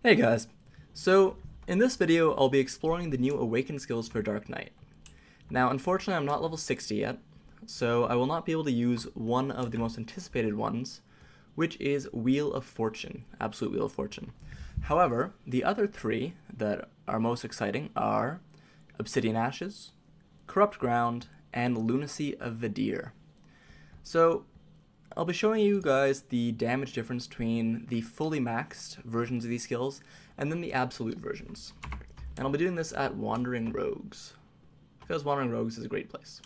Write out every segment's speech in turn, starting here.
Hey guys, so in this video I'll be exploring the new Awaken skills for Dark Knight. Now unfortunately I'm not level 60 yet, so I will not be able to use one of the most anticipated ones, which is Wheel of Fortune, Absolute Wheel of Fortune. However, the other three that are most exciting are Obsidian Ashes, Corrupt Ground, and Lunacy of Vedere. So I'll be showing you guys the damage difference between the fully maxed versions of these skills and then the absolute versions. And I'll be doing this at Wandering Rogues, because Wandering Rogues is a great place.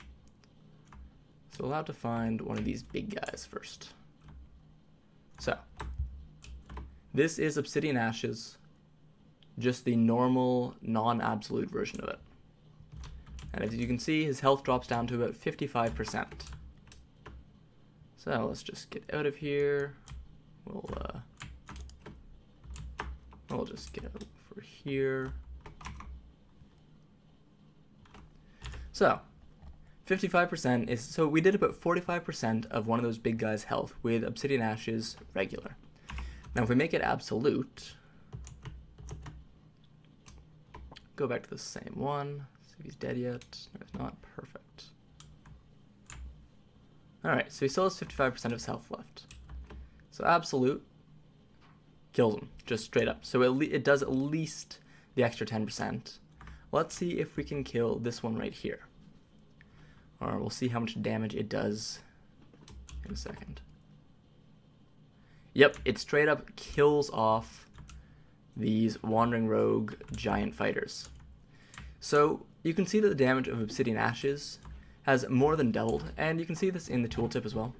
So we'll have to find one of these big guys first. So, this is Obsidian Ashes, just the normal, non-absolute version of it. And as you can see, his health drops down to about 55%. So let's just get out of here. We'll just get over here. So 55% is, so we did about 45% of one of those big guys' health with Obsidian Ashes regular. Now if we make it absolute, go back to the same one, see if he's dead yet. No, he's not. Perfect. Alright, so he still has 55% of his health left. So absolute kills him, just straight up. So it does at least the extra 10%. Let's see if we can kill this one right here. Or we'll see how much damage it does in a second. Yep, it straight up kills off these Wandering Rogue giant fighters. So you can see that the damage of Obsidian Ashes has more than doubled, and you can see this in the tooltip as well.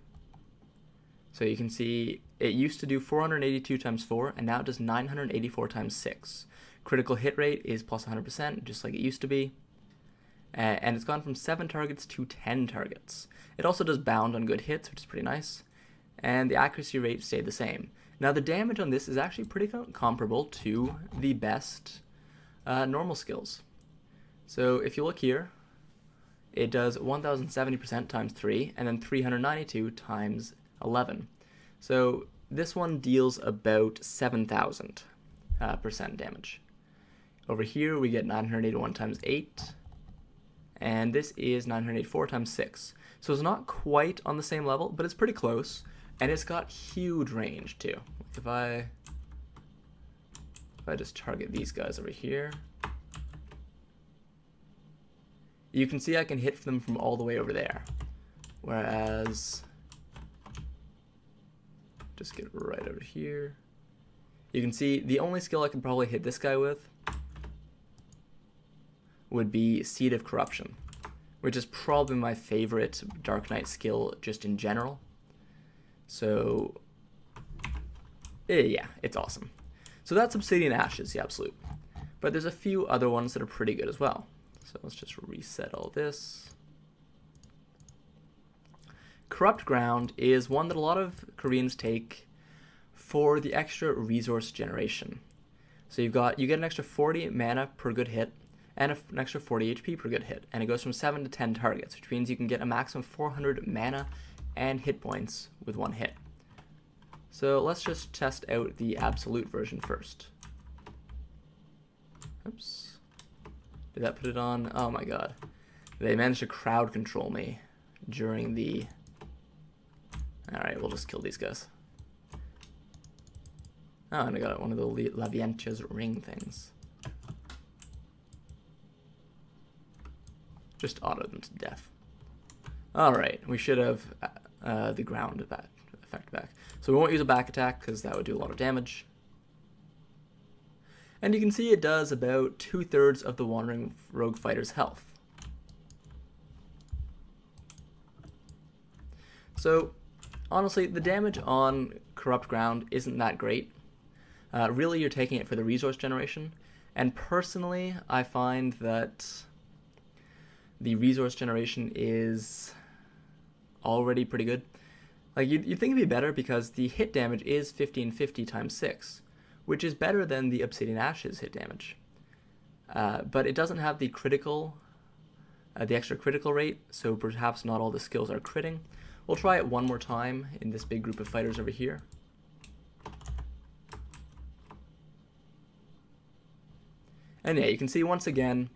So you can see it used to do 482 times 4, and now it does 984 times 6. Critical hit rate is plus 100%, just like it used to be. And it's gone from 7 targets to 10 targets. It also does bound on good hits, which is pretty nice. And the accuracy rate stayed the same. Now the damage on this is actually pretty comparable to the best normal skills. So if you look here, it does 1070% times 3, and then 392 times 11. So this one deals about 7,000% damage. Over here we get 981 times 8, and this is 984 times 6. So it's not quite on the same level, but it's pretty close, and it's got huge range too. If I just target these guys over here, you can see I can hit them from all the way over there. Whereas, just get right over here. You can see the only skill I could probably hit this guy with would be Seed of Corruption, which is probably my favorite Dark Knight skill just in general. So, yeah, it's awesome. So that's Obsidian Ashes, the absolute. But there's a few other ones that are pretty good as well. So let's just reset all this. Corrupt Ground is one that a lot of Koreans take for the extra resource generation. So you get an extra 40 mana per good hit and an extra 40 HP per good hit, and it goes from 7 to 10 targets, which means you can get a maximum of 400 mana and hit points with one hit. So let's just test out the absolute version first. Oops. Did that put it on? Oh my god. They managed to crowd control me during the... Alright, we'll just kill these guys. Oh, and I got one of the Lavientia's ring things. Just auto them to death. Alright, we should have the ground effect back. So we won't use a back attack because that would do a lot of damage. And you can see it does about 2/3 of the Wandering Rogue fighter's health. So, honestly, the damage on Corrupt Ground isn't that great. Really, you're taking it for the resource generation. And personally, I find that the resource generation is already pretty good. Like, you'd think it'd be better because the hit damage is 1550 times 6. Which is better than the Obsidian Ashes hit damage. But it doesn't have the critical, the extra critical rate, so perhaps not all the skills are critting. We'll try it one more time in this big group of fighters over here. And yeah, you can see once again,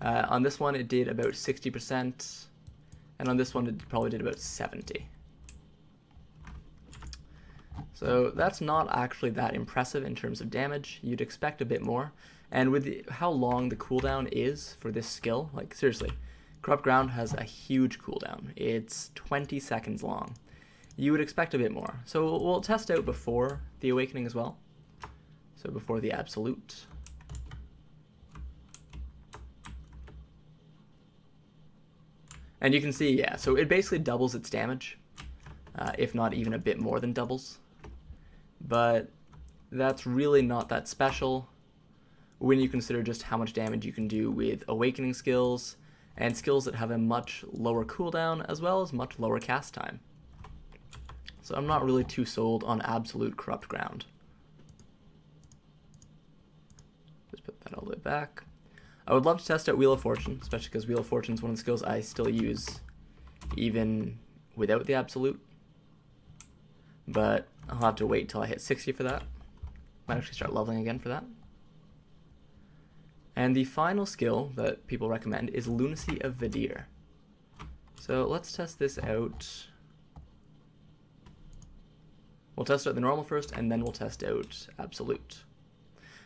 on this one it did about 60%, and on this one it probably did about 70%. So that's not actually that impressive in terms of damage. You'd expect a bit more. And with how long the cooldown is for this skill, like seriously, Corrupt Ground has a huge cooldown. It's 20 seconds long. You would expect a bit more. So we'll test out before the Awakening as well. So before the Absolute. And you can see, yeah, so it basically doubles its damage, if not even a bit more than doubles. But that's really not that special when you consider just how much damage you can do with Awakening skills and skills that have a much lower cooldown as well as much lower cast time. So I'm not really too sold on Absolute Corrupt Ground. Just put that all the way back. I would love to test out Wheel of Fortune, especially because Wheel of Fortune is one of the skills I still use even without the Absolute. But I'll have to wait till I hit 60 for that. Might actually start leveling again for that. And the final skill that people recommend is Lunacy of Vedere. So let's test this out. We'll test out the normal first, and then we'll test out Absolute.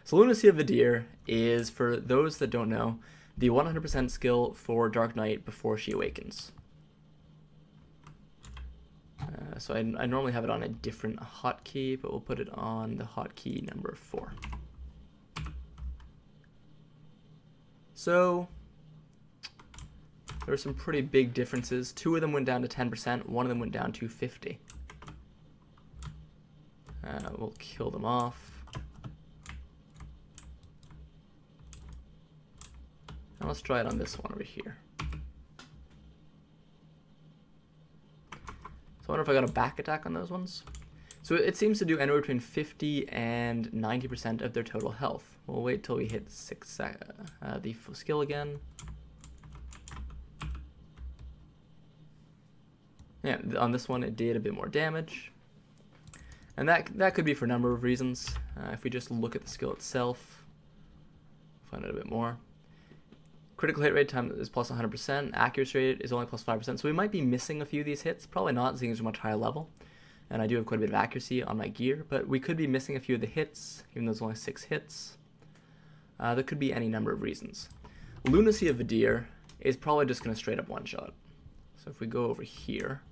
So Lunacy of Vedere is, for those that don't know, the 100% skill for Dark Knight before she awakens. So I normally have it on a different hotkey, but we'll put it on the hotkey number 4. So there were some pretty big differences. 2 of them went down to 10%, 1 of them went down to 50%. We'll kill them off. Now let's try it on this one over here. So I wonder if I got a back attack on those ones. So it seems to do anywhere between 50 and 90% of their total health. We'll wait till we hit the skill again. Yeah, on this one it did a bit more damage. And that could be for a number of reasons. If we just look at the skill itself, find out a bit more. Critical hit rate time is plus 100%. Accuracy rate is only plus 5%. So we might be missing a few of these hits. Probably not, seeing as a much higher level. And I do have quite a bit of accuracy on my gear. But we could be missing a few of the hits, even though there's only 6 hits. There could be any number of reasons. Lunacy of Vedere is probably just going to straight up one-shot. So if we go over here.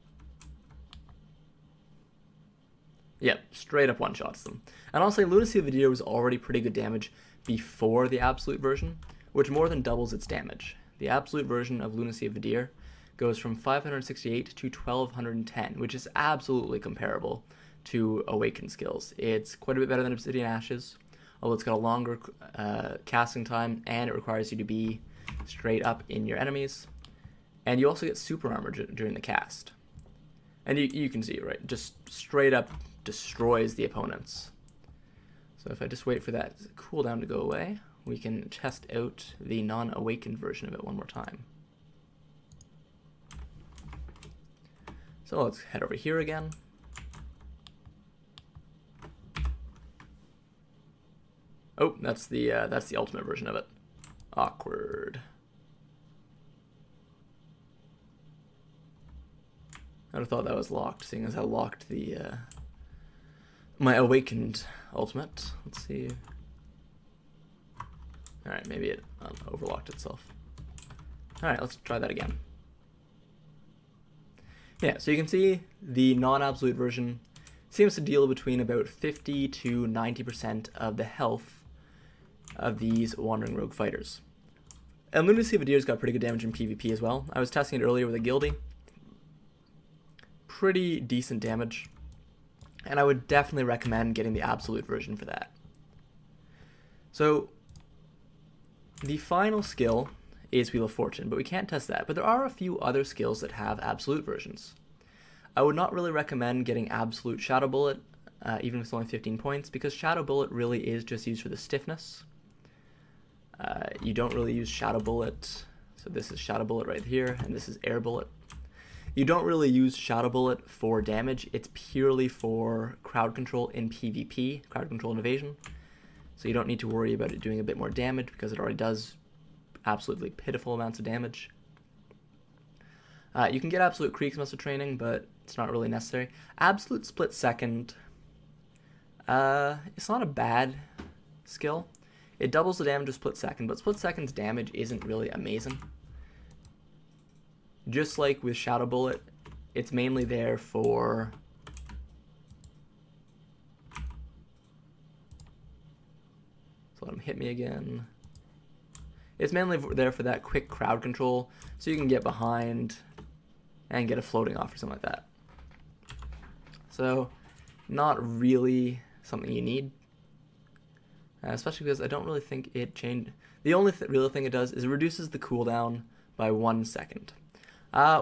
Yep, straight up one-shots them. And I'll say Lunacy of Vedere was already pretty good damage before the Absolute version, which more than doubles its damage. The Absolute version of Lunacy of Vedere goes from 568 to 1210, which is absolutely comparable to Awakened skills. It's quite a bit better than Obsidian Ashes, although it's got a longer casting time, and it requires you to be straight up in your enemies. And you also get super armor during the cast. And you can see, right, just straight up destroys the opponents. So if I just wait for that cooldown to go away, we can test out the non-awakened version of it one more time. So let's head over here again. Oh, that's the ultimate version of it. Awkward. I'd have thought that was locked, seeing as I locked the my awakened ultimate. Let's see. Alright, maybe it overlocked itself. Alright, let's try that again. Yeah, so you can see the non-absolute version seems to deal between about 50 to 90% of the health of these Wandering Rogue fighters. And Lunacy of Vedere's got pretty good damage in PvP as well. I was testing it earlier with a Guildie. Pretty decent damage. And I would definitely recommend getting the absolute version for that. So the final skill is Wheel of Fortune, but we can't test that. But there are a few other skills that have absolute versions. I would not really recommend getting absolute Shadow Bullet, even if it's only 15 points, because Shadow Bullet really is just used for the stiffness. You don't really use Shadow Bullet. So this is Shadow Bullet right here, and this is Air Bullet. You don't really use Shadow Bullet for damage. It's purely for crowd control in PvP, crowd control and evasion. so you don't need to worry about it doing a bit more damage because it already does absolutely pitiful amounts of damage. You can get Absolute Creek's Muscle Training, but it's not really necessary. Absolute Split Second, it's not a bad skill. It doubles the damage of Split Second, but Split Second's damage isn't really amazing. Just like with Shadow Bullet, it's mainly there for let him hit me again. It's mainly there for that quick crowd control, so you can get behind and get a floating off or something like that. So, not really something you need, especially because I don't really think it changed. The only real thing it does is it reduces the cooldown by 1 second,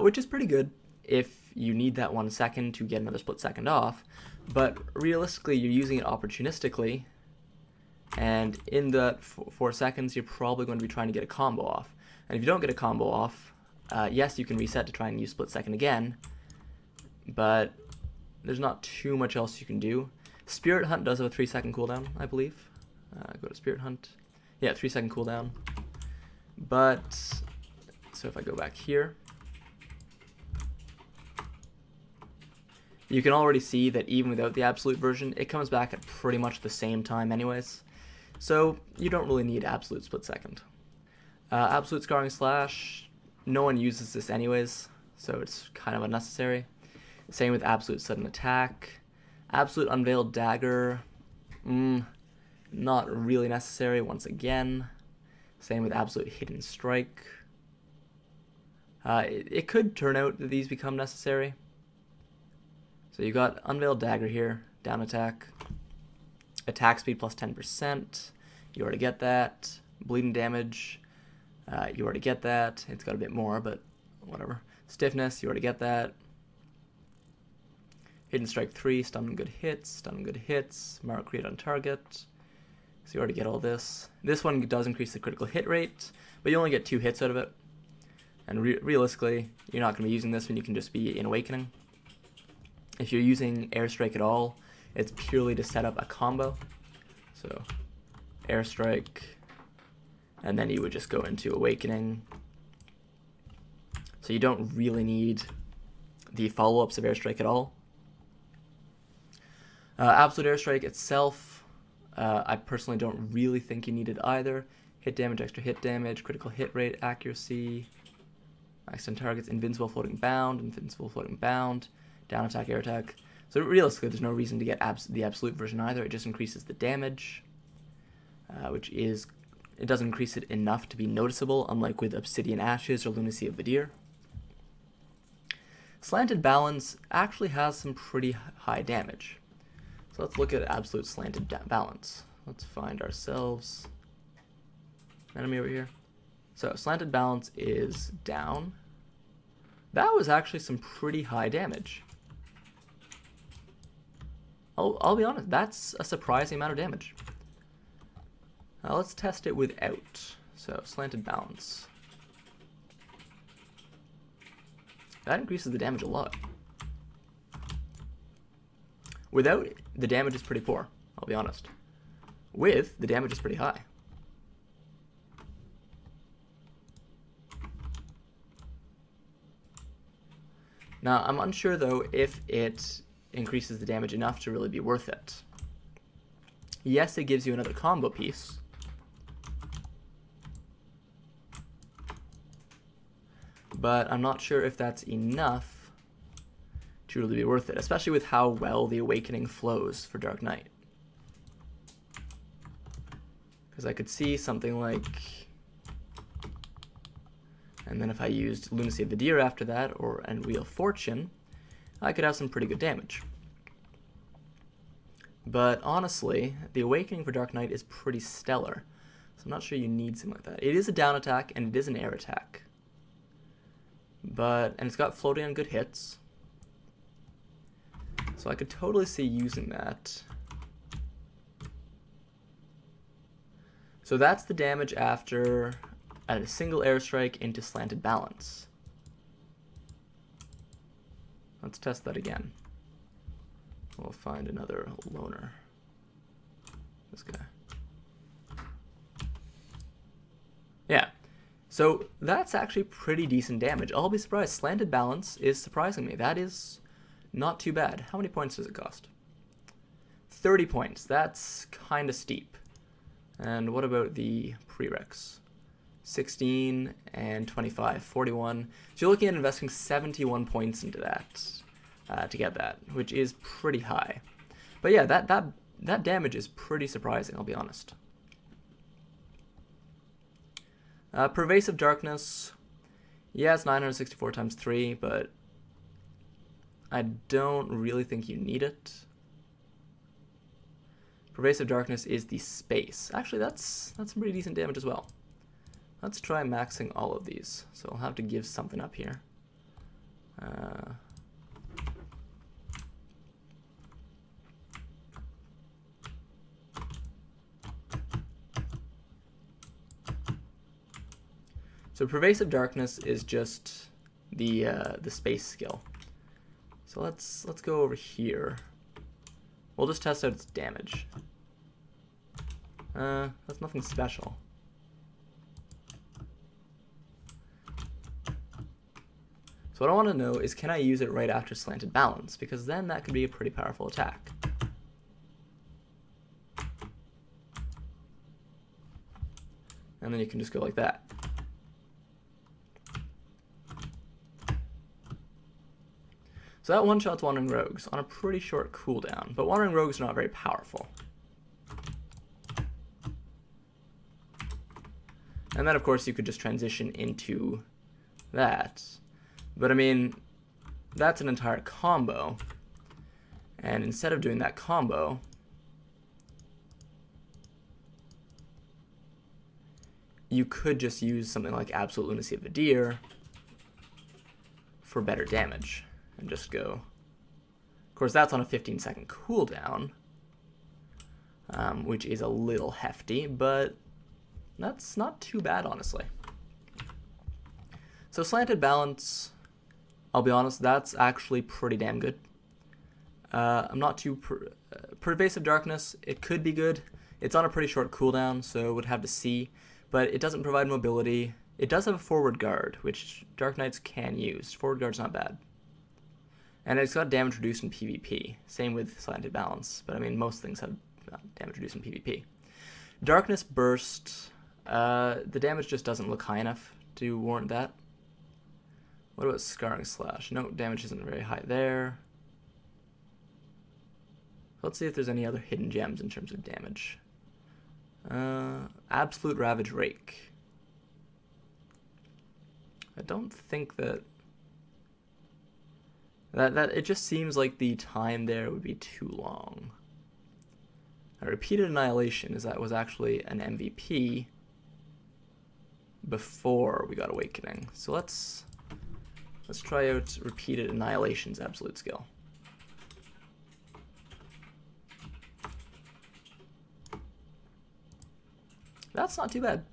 which is pretty good if you need that 1 second to get another split second off, but realistically you're using it opportunistically, and in the 4 seconds you're probably going to be trying to get a combo off, and if you don't get a combo off, yes, you can reset to try and use split second again, but there's not too much else you can do. Spirit Hunt does have a 3-second cooldown, I believe. Go to Spirit Hunt. Yeah, 3-second cooldown. But, so if I go back here, you can already see that even without the absolute version, it comes back at pretty much the same time anyways. So you don't really need absolute split second. Absolute Scarring Slash, no one uses this anyways, so it's kind of unnecessary. Same with Absolute Sudden Attack. Absolute Unveiled Dagger, not really necessary once again. Same with Absolute Hidden Strike. It could turn out that these become necessary. So you got Unveiled Dagger here, down attack. Attack speed plus 10%, you already get that. Bleeding damage, you already get that. It's got a bit more, but whatever. Stiffness, you already get that. Hidden Strike 3, stun and good hits, mark create on target. So you already get all this. This one does increase the critical hit rate, but you only get 2 hits out of it. And realistically, you're not going to be using this when you can just be in Awakening. If you're using Airstrike at all, it's purely to set up a combo. So, Airstrike, and then you would just go into Awakening. So you don't really need the follow-ups of Airstrike at all. Absolute Airstrike itself, I personally don't really think you need it either. Hit damage, extra hit damage, critical hit rate, accuracy, max 10 targets, invincible floating bound, down attack, air attack. So realistically, there's no reason to get the absolute version either. It just increases the damage, which is, it doesn't increase it enough to be noticeable, unlike with Obsidian Ashes or Lunacy of Vedere. Slanted Balance actually has some pretty high damage. So let's look at absolute slanted balance. Let's find ourselves an enemy over here. So slanted balance is down. That was actually some pretty high damage. I'll be honest, that's a surprising amount of damage. Now let's test it without. So slanted balance. That increases the damage a lot. Without, the damage is pretty poor, I'll be honest. With, the damage is pretty high. Now, I'm unsure though if it increases the damage enough to really be worth it. Yes, it gives you another combo piece. But I'm not sure if that's enough to really be worth it, especially with how well the Awakening flows for Dark Knight. Because I could see something like, and then if I used Lunacy of Vedere after that, and Wheel of Fortune, I could have some pretty good damage. But honestly, the Awakening for Dark Knight is pretty stellar, so I'm not sure you need something like that. It is a down attack, and it is an air attack. And it's got floating on good hits. So I could totally see using that. So that's the damage after a single airstrike into slanted balance. Let's test that again. We'll find another loner. This guy. So that's actually pretty decent damage. I'll be surprised. Slanted Balance is surprising me. That is not too bad. How many points does it cost? 30 points. That's kind of steep. And what about the prereqs? 16 and 25, 41. So you're looking at investing 71 points into that to get that, which is pretty high. But yeah, that damage is pretty surprising, I'll be honest. Pervasive Darkness, yeah, it's 964 times 3, but I don't really think you need it. Pervasive Darkness is the space. Actually, that's some pretty decent damage as well. Let's try maxing all of these. So I'll have to give something up here. So Pervasive Darkness is just the space skill. So let's go over here. We'll just test out its damage. That's nothing special. So what I want to know is, can I use it right after Slanted Balance? Because then that could be a pretty powerful attack. And then you can just go like that. So that one-shots Wandering Rogues on a pretty short cooldown, but Wandering Rogues are not very powerful. And then of course you could just transition into that. But I mean, that's an entire combo. And instead of doing that combo, you could just use something like Absolute Lunacy of Vedere for better damage. And just go. Of course, that's on a 15-second cooldown, which is a little hefty, but that's not too bad, honestly. So Slanted Balance, I'll be honest, that's actually pretty damn good. I'm not too... Pervasive Darkness, it could be good. It's on a pretty short cooldown, so would have to see. But it doesn't provide mobility. It does have a forward guard, which Dark Knights can use. Forward guard's not bad. And it's got damage reduced in PvP. Same with Slanted Balance, but I mean, most things have damage reduced in PvP. Darkness Burst, the damage just doesn't look high enough to warrant that. What about Scarring Slash? No, damage isn't very high there. Let's see if there's any other hidden gems in terms of damage. Absolute Ravage Rake. I don't think that it just seems like the time there would be too long. A Repeated Annihilation was actually an MVP before we got Awakening. So let's try out Repeated Annihilation's absolute skill. That's not too bad.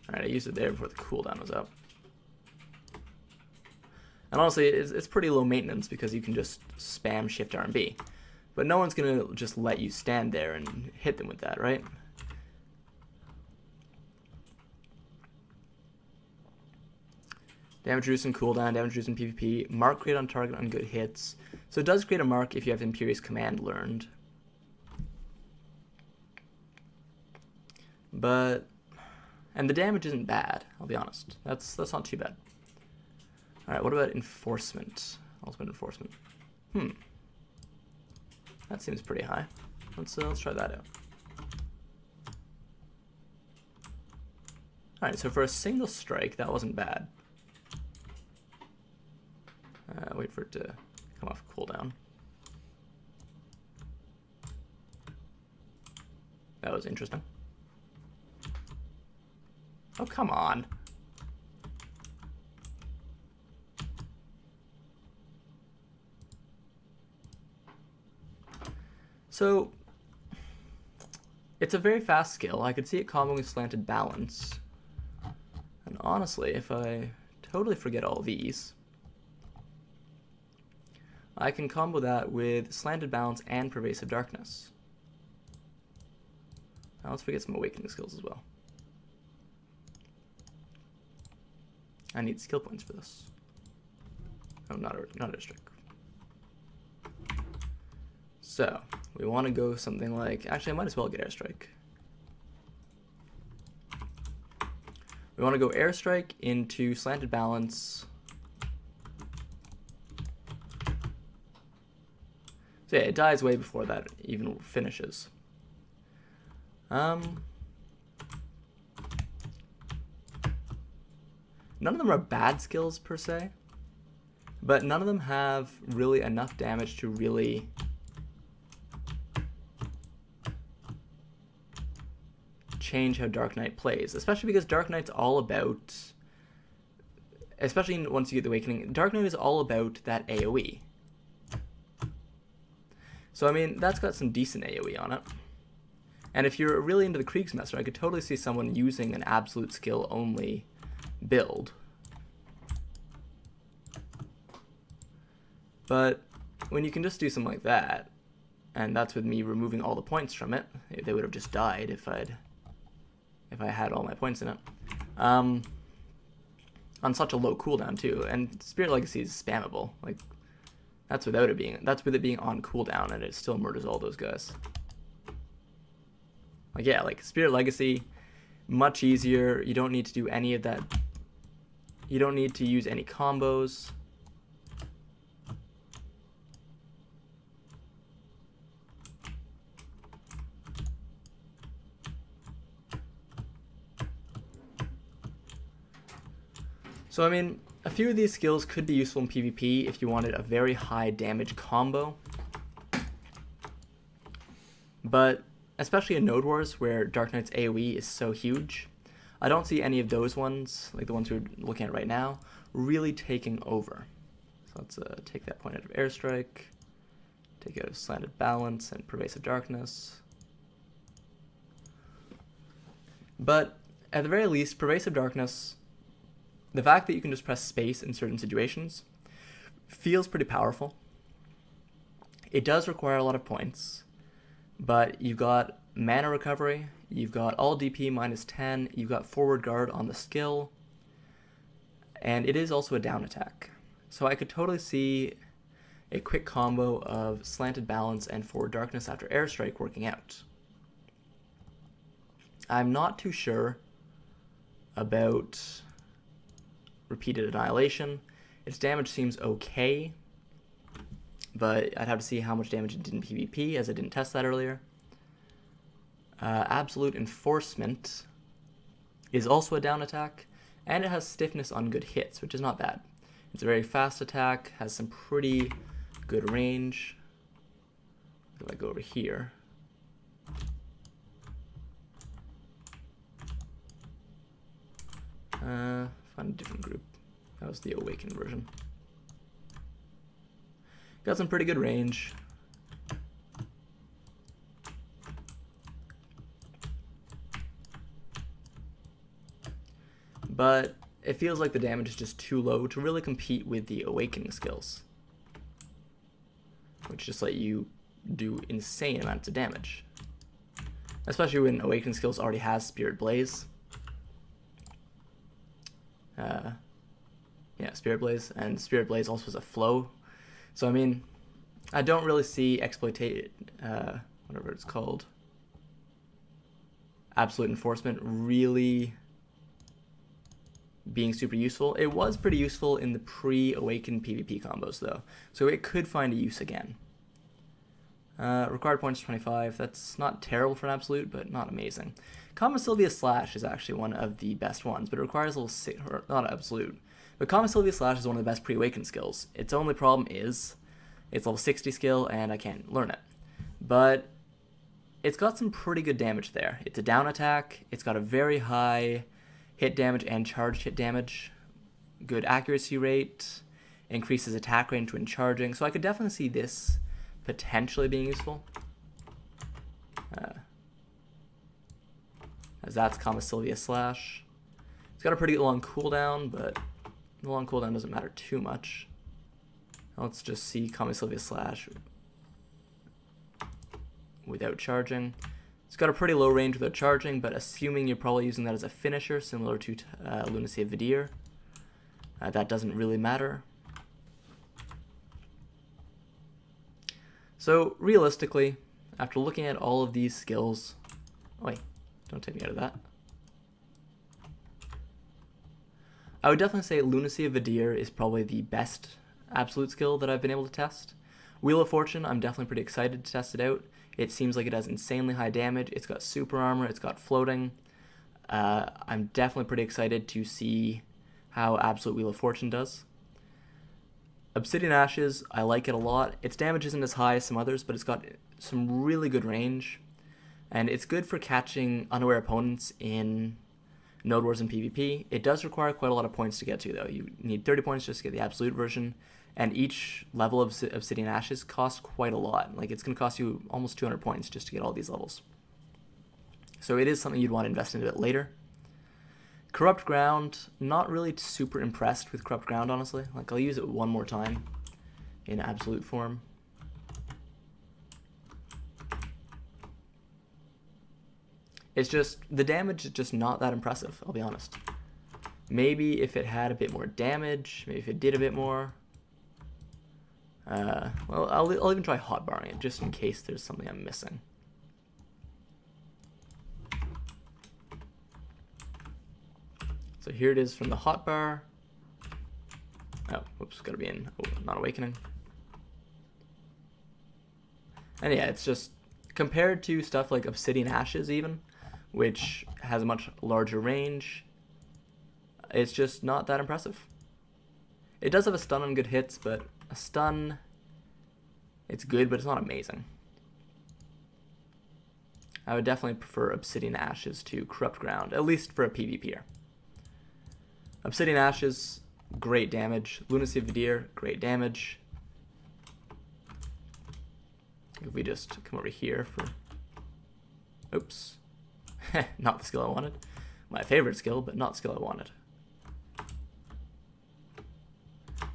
Alright, I used it there before the cooldown was up. And honestly, it's pretty low maintenance because you can just spam Shift R and B. But no one's going to just let you stand there and hit them with that, right? Damage reduced in cooldown, damage reduced in PvP, mark create on target on good hits. So it does create a mark if you have Imperious Command learned. But... and the damage isn't bad, I'll be honest. That's not too bad. Alright, what about Enforcement? Ultimate Enforcement. That seems pretty high. Let's try that out. Alright, so for a single strike, that wasn't bad. Wait for it to come off cooldown. That was interesting. Oh, come on. So, it's a very fast skill. I could see it comboing with Slanted Balance. And honestly, if I totally forget all these, I can combo that with Slanted Balance and Pervasive Darkness. Now let's forget some awakening skills as well. I need skill points for this. Oh, not airstrike. So we want to go something like, actually I might as well get airstrike. We want to go airstrike into slanted balance. So yeah, it dies way before that even finishes. None of them are bad skills per se, but none of them have really enough damage to really change how Dark Knight plays, especially because Dark Knight's all about, especially once you get the Awakening, Dark Knight is all about that AoE. So I mean, that's got some decent AoE on it. And if you're really into the Kriegsmesser, I could totally see someone using an absolute skill only build. But when you can just do something like that, and that's with me removing all the points from it, they would have just died if I had all my points in it. On such a low cooldown too, and Spirit Legacy is spammable. Like that's with it being on cooldown, and it still murders all those guys. Like yeah, like Spirit Legacy, much easier. You don't need to do any of that. You don't need to use any combos. So I mean, a few of these skills could be useful in PvP if you wanted a very high damage combo. But especially in Node Wars, where Dark Knight's AoE is so huge, I don't see any of those ones, like the ones we're looking at right now, really taking over. So let's take that point out of airstrike, take out of slanted balance and pervasive darkness. But at the very least, pervasive darkness, the fact that you can just press space in certain situations feels pretty powerful. It does require a lot of points, but you've got mana recovery, you've got all DP minus 10, you've got forward guard on the skill, and it is also a down attack. So I could totally see a quick combo of slanted balance and forward darkness after airstrike working out. I'm not too sure about repeated annihilation. Its damage seems okay, but I'd have to see how much damage it did in PvP, as I didn't test that earlier. Absolute enforcement is also a down attack, and it has stiffness on good hits, which is not bad. It's a very fast attack, has some pretty good range. If I go over here, find a different group. That was the Awakened version. Got some pretty good range. But it feels like the damage is just too low to really compete with the Awakening skills, which just let you do insane amounts of damage. Especially when Awakening skills already has Spirit Blaze. Yeah, Spirit Blaze, and Spirit Blaze also has a flow. So I mean, I don't really see whatever it's called, Absolute Enforcement, really being super useful. It was pretty useful in the pre-Awakened PvP combos though, so it could find a use again. Required points 25, that's not terrible for an Absolute, but not amazing. Kamasylvia Slash is actually one of the best ones, but it requires a little, not Absolute, but Kamasylvia Slash is one of the best pre-Awakened skills. Its only problem is it's level 60 skill and I can't learn it. But it's got some pretty good damage there. It's a down attack, it's got a very high hit damage and charged hit damage, good accuracy rate, increases attack range when charging, so I could definitely see this potentially being useful. As that's Kamasylvia Slash. It's got a pretty long cooldown, but the long cooldown doesn't matter too much. Let's just see Kamasylvia Slash without charging. It's got a pretty low range without charging, but assuming you're probably using that as a finisher, similar to Lunacy of Vedere, that doesn't really matter. So realistically, after looking at all of these skills, wait, don't take me out of that. I would definitely say Lunacy of Vedere is probably the best absolute skill that I've been able to test. Wheel of Fortune, I'm definitely pretty excited to test it out. It seems like it has insanely high damage. It's got super armor. It's got floating. I'm definitely pretty excited to see how Absolute Wheel of Fortune does. Obsidian Ashes, I like it a lot. Its damage isn't as high as some others, but it's got some really good range. And it's good for catching unaware opponents in Node Wars and PvP. It does require quite a lot of points to get to, though. You need 30 points just to get the Absolute version. And each level of Obsidian Ashes costs quite a lot. Like, it's going to cost you almost 200 points just to get all these levels. So it is something you'd want to invest in a bit later. Corrupt Ground, not really super impressed with Corrupt Ground, honestly. Like, I'll use it one more time in absolute form. It's just, the damage is just not that impressive, I'll be honest. Maybe if it had a bit more damage, maybe if it did a bit more. Well, I'll even try hotbarring it, just in case there's something I'm missing. So here it is from the hotbar. Oh, whoops, gotta be in non-awakening. And yeah, it's just, compared to stuff like Obsidian Ashes even, which has a much larger range, it's just not that impressive. It does have a stun on good hits, but a stun, it's good, but it's not amazing. I would definitely prefer Obsidian Ashes to Corrupt Ground, at least for a PvPer. Obsidian Ashes, great damage. Lunacy of Vedere, great damage. If we just come over here for... Oops. Not the skill I wanted. My favorite skill, but not the skill I wanted.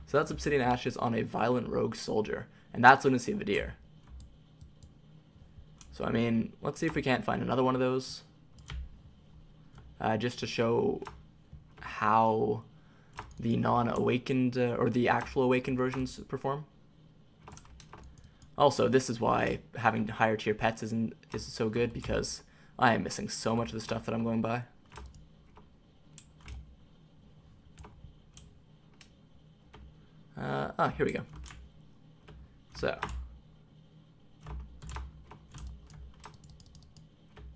So that's Obsidian Ashes on a Violent Rogue Soldier. And that's Lunacy of Vedere. So, I mean, let's see if we can't find another one of those. Just to show how the non-awakened, or the actual awakened versions perform. Also, this is why having higher tier pets is so good, because I am missing so much of the stuff that I'm going by. Here we go. So,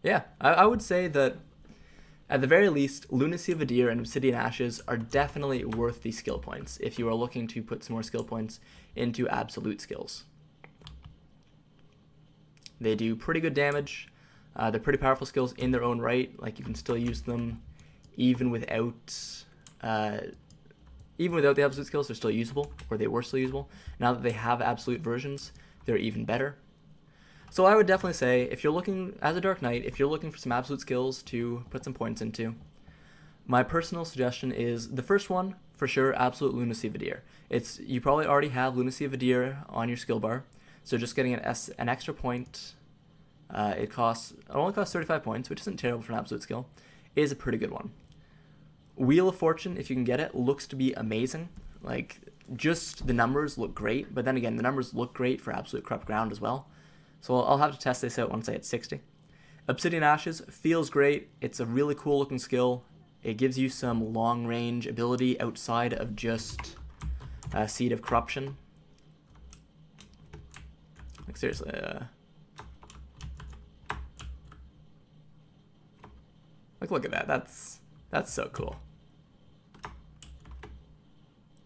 yeah, I would say that at the very least, Lunacy of Vedere and Obsidian Ashes are definitely worth the skill points if you are looking to put some more skill points into absolute skills. They do pretty good damage. They're pretty powerful skills in their own right. Like, you can still use them even without the absolute skills. They're still usable, or they were still usable. Now that they have absolute versions, they're even better. So I would definitely say, if you're looking, as a Dark Knight, if you're looking for some absolute skills to put some points into, my personal suggestion is the first one, for sure, Absolute Lunacy of Vedere. You probably already have Lunacy of Vedere on your skill bar, so just getting an extra point, it only costs 35 points, which isn't terrible for an absolute skill, is a pretty good one. Wheel of Fortune, if you can get it, looks to be amazing. Like, just the numbers look great, but then again, the numbers look great for Absolute Corrupt Ground as well. So I'll have to test this out once I hit 60. Obsidian Ashes feels great. It's a really cool looking skill. It gives you some long range ability outside of just Seed of Corruption. Like, seriously. Like, look at that. That's so cool.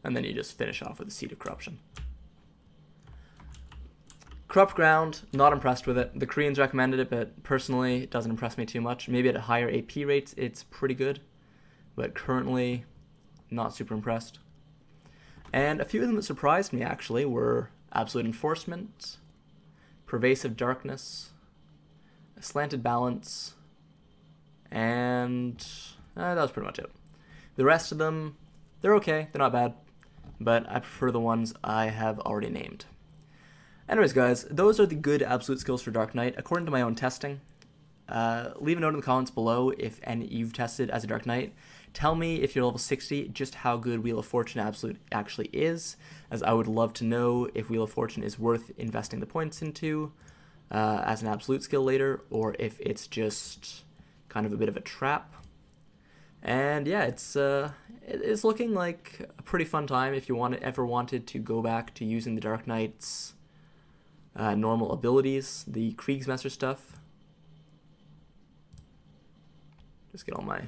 And then you just finish off with the Seed of Corruption. Corrupt Ground, not impressed with it. The Koreans recommended it, but personally, it doesn't impress me too much. Maybe at a higher AP rates, it's pretty good, but currently, not super impressed. And a few of them that surprised me, actually, were Absolute Enforcement, Pervasive Darkness, Slanted Balance, and that was pretty much it. The rest of them, they're okay, they're not bad, but I prefer the ones I have already named. Anyways, guys, those are the good absolute skills for Dark Knight, according to my own testing. leave a note in the comments below if you've tested as a Dark Knight. Tell me if you're level 60 just how good Wheel of Fortune Absolute actually is, as I would love to know if Wheel of Fortune is worth investing the points into as an absolute skill later, or if it's just kind of a bit of a trap. And yeah, it's looking like a pretty fun time if you ever wanted to go back to using the Dark Knight's normal abilities, the Kriegsmaster stuff. Just get all my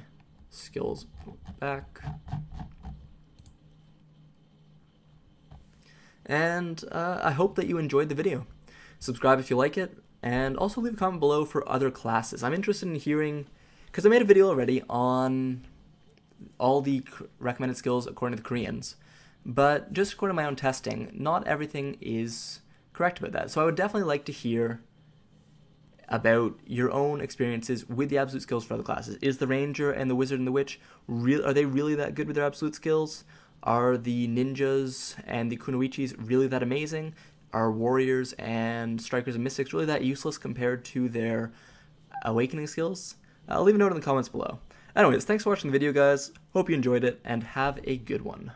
skills back. And I hope that you enjoyed the video. Subscribe if you like it, and also leave a comment below for other classes. I'm interested in hearing, because I made a video already on all the recommended skills according to the Koreans, but just according to my own testing, not everything is correct about that. So I would definitely like to hear about your own experiences with the absolute skills for other classes. Is the Ranger and the Wizard and the Witch, are they really that good with their absolute skills? Are the ninjas and the kunoichis really that amazing? Are warriors and strikers and mystics really that useless compared to their awakening skills? I'll leave a note in the comments below. Anyways, thanks for watching the video, guys. Hope you enjoyed it, and have a good one.